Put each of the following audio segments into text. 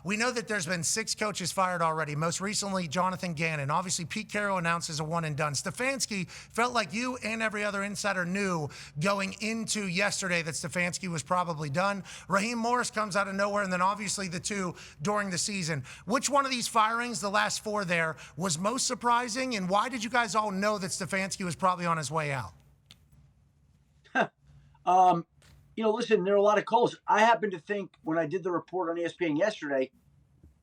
we know that there's been 6 coaches fired already, most recently Jonathan Gannon. Obviously, Pete Carroll announced as a one and done. Stefanski felt like you and every other insider knew going into yesterday that Stefanski was probably done. Raheem Morris comes out of nowhere, and then obviously the 2 during the season. Which one of these firings, the last 4 there, was most surprising, and why did you guys all know that Stefanski was probably on his way out? Listen, there are a lot of calls. I happen to think when I did the report on ESPN yesterday,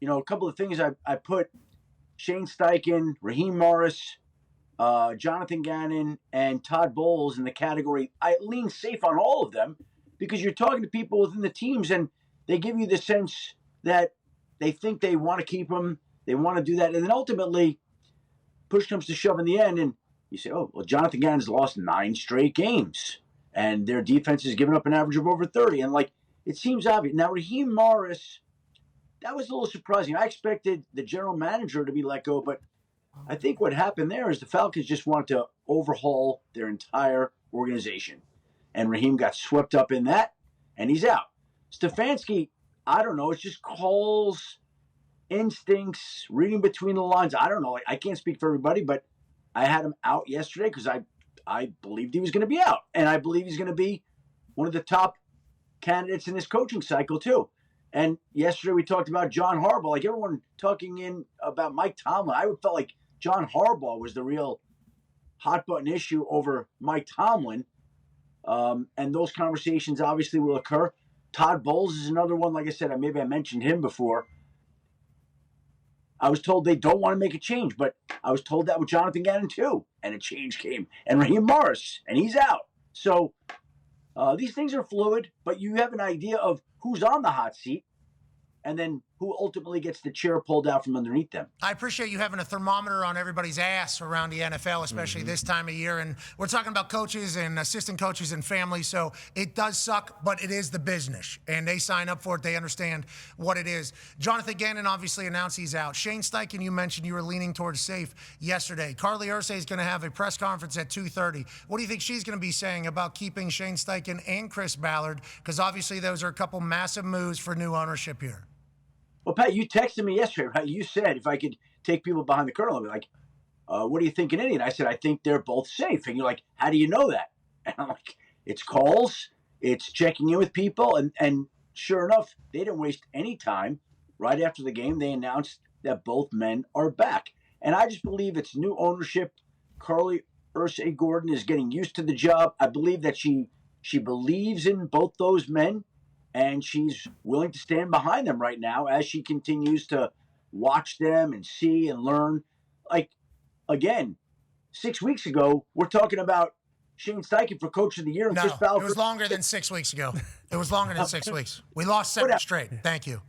a couple of things I put Shane Steichen, Raheem Morris, Jonathan Gannon, and Todd Bowles in the category. I lean safe on all of them because you're talking to people within the teams and they give you the sense that they think they want to keep him, they want to do that, and then ultimately push comes to shove in the end, and you say, oh, well, Jonathan Gannon's lost 9 straight games. And their defense has given up an average of over 30. And, it seems obvious. Now, Raheem Morris, that was a little surprising. I expected the general manager to be let go, but I think what happened there is the Falcons just wanted to overhaul their entire organization. And Raheem got swept up in that, and he's out. Stefanski, I don't know. It's just calls, instincts, reading between the lines. I don't know. I can't speak for everybody, but I had him out yesterday because I believed he was going to be out. And I believe he's going to be one of the top candidates in this coaching cycle, too. And yesterday we talked about John Harbaugh. Everyone talking in about Mike Tomlin. I felt like John Harbaugh was the real hot-button issue over Mike Tomlin. And those conversations obviously will occur. Todd Bowles is another one. Like I said, maybe I mentioned him before. I was told they don't want to make a change, but I was told that with Jonathan Gannon too, and a change came. And Raheem Morris, and he's out. So these things are fluid, but you have an idea of who's on the hot seat, and then who ultimately gets the chair pulled out from underneath them. I appreciate you having a thermometer on everybody's ass around the NFL, especially this time of year. And we're talking about coaches and assistant coaches and families, so it does suck, but it is the business. And they sign up for it. They understand what it is. Jonathan Gannon obviously announced he's out. Shane Steichen, you mentioned you were leaning towards safe yesterday. Carly Ursay is going to have a press conference at 2:30. What do you think she's going to be saying about keeping Shane Steichen and Chris Ballard? Because obviously those are a couple massive moves for new ownership here. Well, Pat, you texted me yesterday, right? You said if I could take people behind the curtain, I'd be like, what do you think in Indy? And I said, I think they're both safe. And you're like, how do you know that? And I'm like, it's calls, it's checking in with people. And sure enough, they didn't waste any time. Right after the game, they announced that both men are back. And I just believe it's new ownership. Carly Ursay Gordon is getting used to the job. I believe that she believes in both those men. And she's willing to stand behind them right now as she continues to watch them and see and learn. Again, 6 weeks ago, we're talking about Shane Steichen for Coach of the Year. And Chris Ballard. It was longer than 6 weeks ago. It was longer than 6 weeks. We lost 7 straight. Thank you.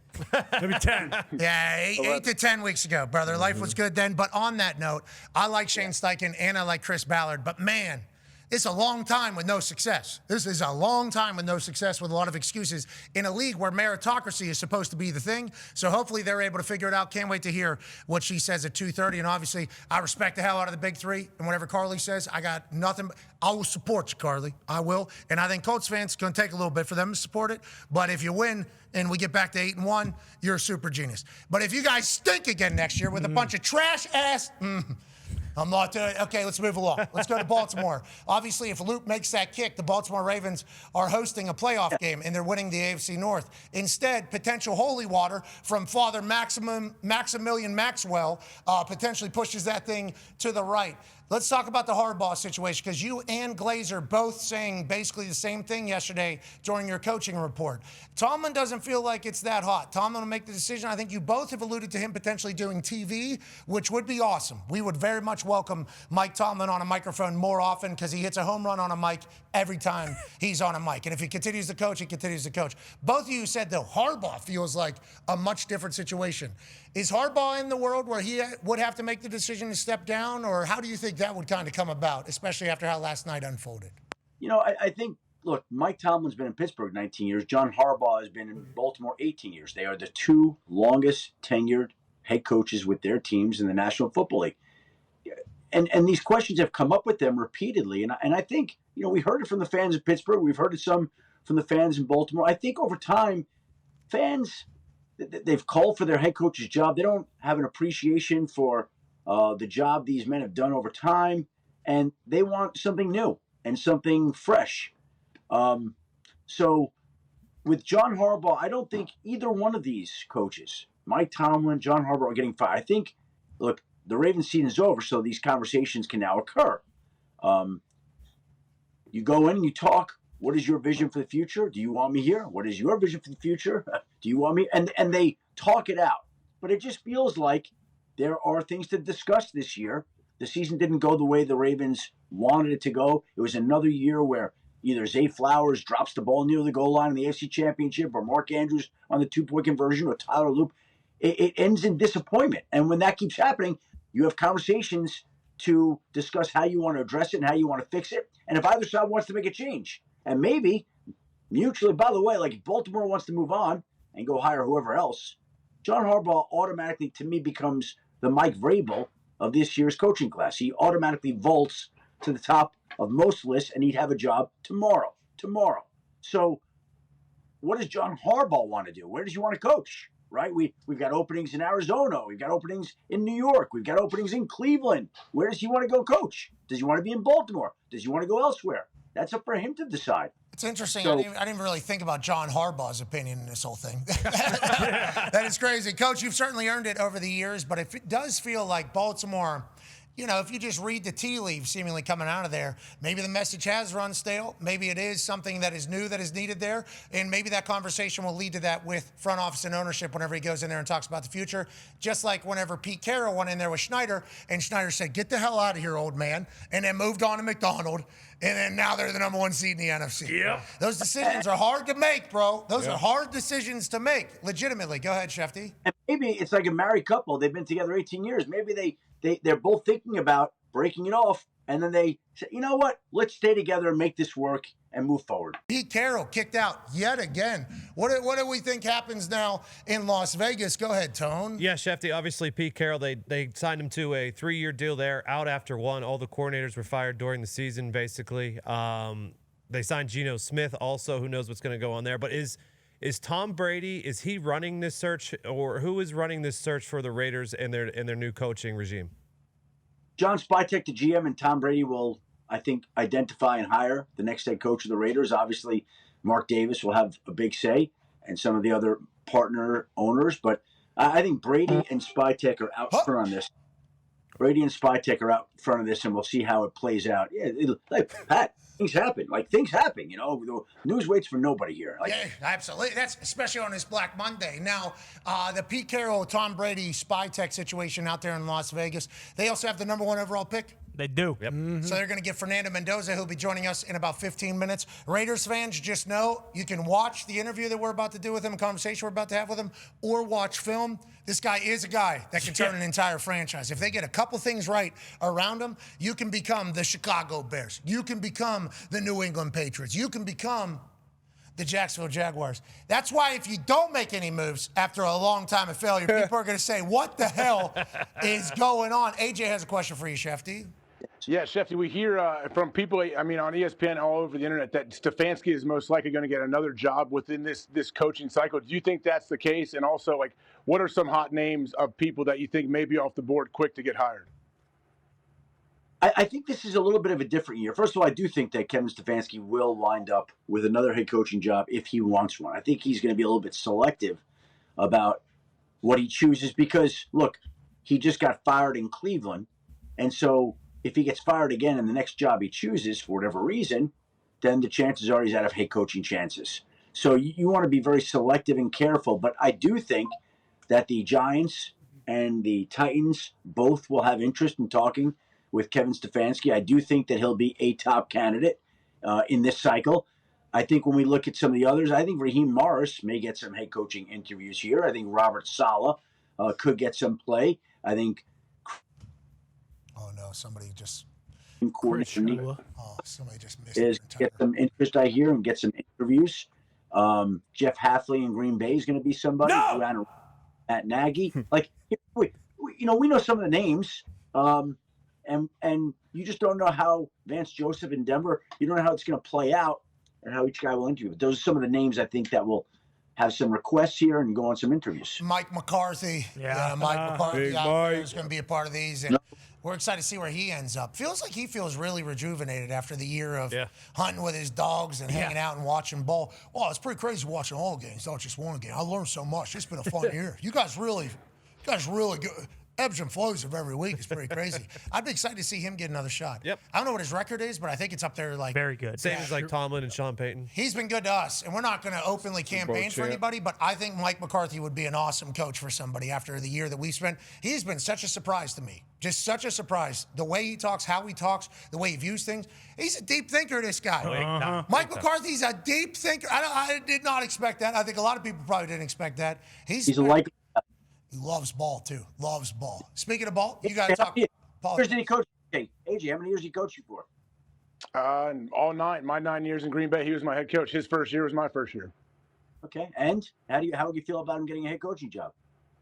Maybe 10. Yeah, 8 to 10 weeks ago, brother. Life was good then. But on that note, I like Shane Steichen and I like Chris Ballard. But, man, it's a long time with no success. This is a long time with no success with a lot of excuses in a league where meritocracy is supposed to be the thing. So hopefully they're able to figure it out. Can't wait to hear what she says at 2:30. And obviously, I respect the hell out of the big three. And whatever Carly says, I got nothing. I will support you, Carly. I will. And I think Colts fans, it's going to take a little bit for them to support it. But if you win and we get back to 8-1, you're a super genius. But if you guys stink again next year with a bunch of trash ass... I'm not doing it. Okay, let's move along. Let's go to Baltimore. Obviously, if Luke makes that kick, the Baltimore Ravens are hosting a playoff game, and they're winning the AFC North. Instead, potential holy water from Father Maximilian Maxwell potentially pushes that thing to the right. Let's talk about the Harbaugh situation, because you and Glazer both saying basically the same thing yesterday during your coaching report. Tomlin doesn't feel like it's that hot. Tomlin will make the decision. I think you both have alluded to him potentially doing TV, which would be awesome. We would very much welcome Mike Tomlin on a microphone more often, because he hits a home run on a mic every time he's on a mic. And if he continues to coach, he continues to coach. Both of you said, though, Harbaugh feels like a much different situation. Is Harbaugh in the world where he would have to make the decision to step down, or how do you think that would kind of come about, especially after how last night unfolded? I think, look, Mike Tomlin's been in Pittsburgh 19 years. John Harbaugh has been in Baltimore 18 years. They are the two longest tenured head coaches with their teams in the National Football League. And these questions have come up with them repeatedly. And I think, we heard it from the fans of Pittsburgh. We've heard it some from the fans in Baltimore. I think over time, fans they've called for their head coach's job. They don't have an appreciation for the job these men have done over time, and they want something new and something fresh. So with John Harbaugh, I don't think either one of these coaches, Mike Tomlin, John Harbaugh, are getting fired. I think, look, the Ravens season's over, so these conversations can now occur. You go in and you talk. What is your vision for the future? Do you want me here? What is your vision for the future? Do you want me? And they talk it out. But it just feels like there are things to discuss this year. The season didn't go the way the Ravens wanted it to go. It was another year where either Zay Flowers drops the ball near the goal line in the AFC Championship, or Mark Andrews on the 2-point conversion, or Tyler Loop. It ends in disappointment. And when that keeps happening, you have conversations to discuss how you want to address it and how you want to fix it. And if either side wants to make a change, and maybe mutually, by the way, like if Baltimore wants to move on and go hire whoever else, John Harbaugh automatically, to me, becomes the Mike Vrabel of this year's coaching class. He automatically vaults to the top of most lists, and he'd have a job tomorrow. So what does John Harbaugh want to do? Where does he want to coach? Right? We've got openings in Arizona. We've got openings in New York. We've got openings in Cleveland. Where does he want to go coach? Does he want to be in Baltimore? Does he want to go elsewhere? That's up for him to decide. It's interesting. So, I didn't really think about John Harbaugh's opinion in this whole thing. That is crazy. Coach, you've certainly earned it over the years, but if it does feel like Baltimore, you know, if you just read the tea leaves seemingly coming out of there, maybe the message has run stale. Maybe it is something that is new that is needed there. And maybe that conversation will lead to that with front office and ownership whenever he goes in there and talks about the future. Just like whenever Pete Carroll went in there with Schneider, and Schneider said, "Get the hell out of here, old man," and then moved on to McDonald. And then now they're the number one seed in the NFC. Yep. Those decisions are hard to make, bro. Those are hard decisions to make, legitimately. Go ahead, Schefty. and maybe it's like a married couple. They've been together 18 years. Maybe they're both thinking about breaking it off, and then they say, you know what? Let's stay together and make this work and move forward. Pete Carroll kicked out yet again. What do we think happens now in Las Vegas? Go ahead, Tone. Yeah, Schefty, obviously Pete Carroll, they signed him to a 3-year deal there, out after one. All the coordinators were fired during the season, basically. They signed Geno Smith also, who knows what's going to go on there. But is Tom Brady, is he running this search, or who is running this search for the Raiders and their new coaching regime? John Spytek, the GM, and Tom Brady will, I think, identify and hire the next head coach of the Raiders. Obviously, Mark Davis will have a big say, and some of the other partner owners. But I think Brady and Spytek are out front on this. Brady and Spytek are out front of this, and we'll see how it plays out. Yeah, like Pat, things happen. You know, the news waits for nobody here. Yeah, absolutely. That's especially on this Black Monday. Now, the Pete Carroll, Tom Brady, Spytek situation out there in Las Vegas. They also have the number 1 overall pick. They do. Yep. So they're going to get Fernando Mendoza, who'll be joining us in about 15 minutes. Raiders fans, just know you can watch the interview that we're about to do with him, a conversation we're about to have with him, or watch film. This guy is a guy that can turn an entire franchise. If they get a couple things right around him, you can become the Chicago Bears. You can become the New England Patriots. You can become the Jacksonville Jaguars. That's why if you don't make any moves after a long time of failure, people are going to say, what the hell is going on? AJ has a question for you, Schefty. Yeah, Schefty, we hear from people, I mean, on ESPN all over the internet that Stefanski is most likely going to get another job within this coaching cycle. Do you think that's the case? And also, like, what are some hot names of people that you think may be off the board quick to get hired? I think this is a little bit of a different year. First of all, I do think that Kevin Stefanski will wind up with another head coaching job if he wants one. I think he's going to be a little bit selective about what he chooses because, look, he just got fired in Cleveland. And so if he gets fired again in the next job he chooses for whatever reason, then the chances are he's out of head coaching chances. So you want to be very selective and careful. But I do think that the Giants and the Titans both will have interest in talking with Kevin Stefanski. I do think that he'll be a top candidate in this cycle. I think when we look at some of the others, I think Raheem Morris may get some head coaching interviews here. I think Robert Saleh could get some play. I think. Oh no! Somebody just. Somebody just missed. Is get some interest, I hear, and get some interviews. Jeff Hafley in Green Bay is going to be somebody. No! Matt Nagy, like we know some of the names. And you just don't know how Vance Joseph in Denver, you don't know how it's going to play out and how each guy will interview. But those are some of the names I think that will have some requests here and go on some interviews. Mike McCarthy. Yeah. Mike McCarthy Big out there Mike. is going to be a part of these. And we're excited to see where he ends up. Feels like he feels really rejuvenated after the year of hunting with his dogs and hanging out and watching ball. Well, it's pretty crazy watching all games, not just one game. I learned so much. It's been a fun year. You guys really good. Ebbs and flows of every week. It's pretty crazy. I'd be excited to see him get another shot. Yep. I don't know what his record is, but I think it's up there like Very good. Same as like Tomlin and Sean Payton. He's been good to us, and we're not going to openly campaign for anybody, but I think Mike McCarthy would be an awesome coach for somebody after the year that we've spent. He's been such a surprise to me. Just such a surprise. The way he talks, how he talks, the way he views things. He's a deep thinker, this guy. Mike McCarthy's a deep thinker. I did not expect that. I think a lot of people probably didn't expect that. He's a likely. He loves ball, too. Loves ball. Speaking of ball, you got to talk. Paul. Years did he coach? Hey, AJ, how many years did he coach you for? All 9. My 9 years in Green Bay, he was my head coach. His first year was my first year. Okay, and how would you feel about him getting a head coaching job?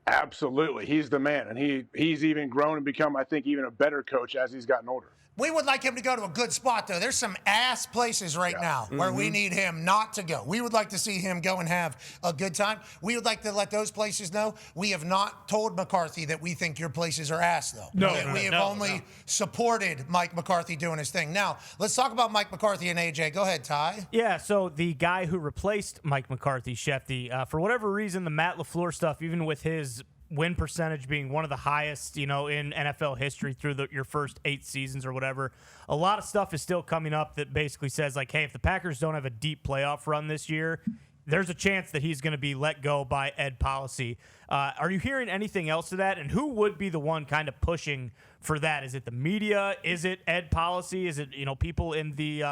Absolutely, he's the man, and he's even grown and become, I think, even a better coach as he's gotten older. We would like him to go to a good spot, though. There's some ass places right now where we need him not to go. We would like to see him go and have a good time. We would like to let those places know. We have not told McCarthy that we think your places are ass, though. We have only supported Mike McCarthy doing his thing. Now, let's talk about Mike McCarthy and AJ. Go ahead, Ty. Yeah, so the guy who replaced Mike McCarthy, Schefter, for whatever reason, the Matt LaFleur stuff, even with his win percentage being one of the highest, in NFL history through your first 8 seasons or whatever. A lot of stuff is still coming up that basically says, like, hey, if the Packers don't have a deep playoff run this year, there's a chance that he's going to be let go by Ed Policy. Are you hearing anything else to that? And who would be the one kind of pushing for that? Is it the media? Is it Ed Policy? Is it, people in the,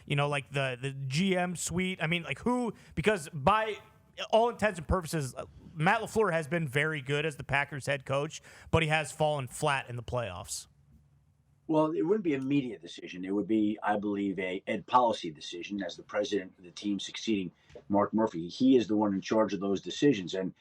like the GM suite? I mean, like who? Because by all intents and purposes, Matt LaFleur has been very good as the Packers head coach, but he has fallen flat in the playoffs. Well, it wouldn't be a media decision. It would be, I believe, a Ed Policy decision as the president of the team succeeding Mark Murphy. He is the one in charge of those decisions. And,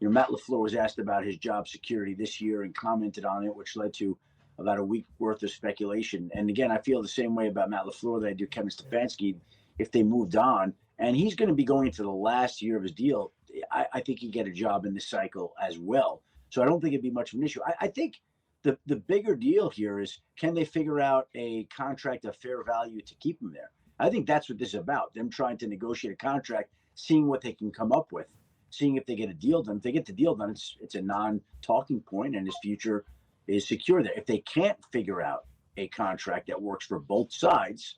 Matt LaFleur was asked about his job security this year and commented on it, which led to about a week worth of speculation. And again, I feel the same way about Matt LaFleur that I do Kevin Stefanski if they moved on. And he's going to be going into the last year of his deal. I think he'd get a job in this cycle as well. So I don't think it'd be much of an issue. I think the bigger deal here is, can they figure out a contract of fair value to keep him there? I think that's what this is about, them trying to negotiate a contract, seeing what they can come up with, seeing if they get a deal done. If they get the deal done, it's a non-talking point, and his future is secure there. If they can't figure out a contract that works for both sides,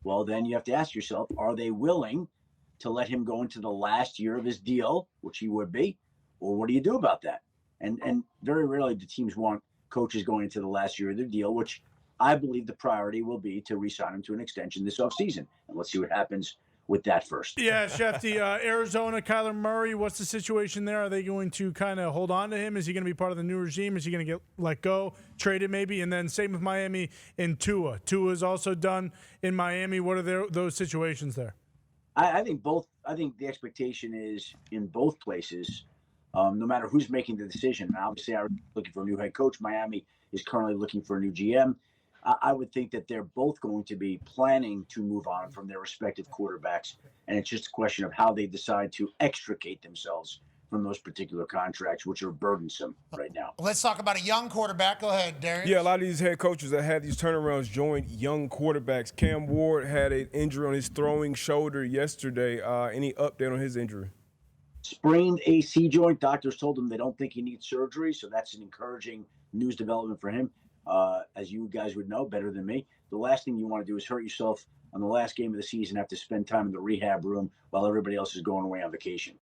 well, then you have to ask yourself, are they willing to let him go into the last year of his deal, which he would be, or what do you do about that? And very rarely do teams want coaches going into the last year of their deal, which I believe the priority will be to re-sign him to an extension this offseason. And let's see what happens with that first. Yeah, Schefter, Arizona, Kyler Murray, what's the situation there? Are they going to kind of hold on to him? Is he going to be part of the new regime? Is he going to get let go, traded maybe? And then same with Miami and Tua. Tua is also done in Miami. What are those situations there? I think both. I think the expectation is in both places, no matter who's making the decision. Obviously, I'm looking for a new head coach. Miami is currently looking for a new GM. I would think that they're both going to be planning to move on from their respective quarterbacks, and it's just a question of how they decide to extricate themselves from those particular contracts, which are burdensome right now. Let's talk about a young quarterback. Go ahead, Darius. Yeah, a lot of these head coaches that had these turnarounds joined young quarterbacks. Cam Ward had an injury on his throwing shoulder yesterday. Any update on his injury? Sprained AC joint. Doctors told him they don't think he needs surgery, so that's an encouraging news development for him. As you guys would know better than me, the last thing you want to do is hurt yourself on the last game of the season, have to spend time in the rehab room while everybody else is going away on vacation.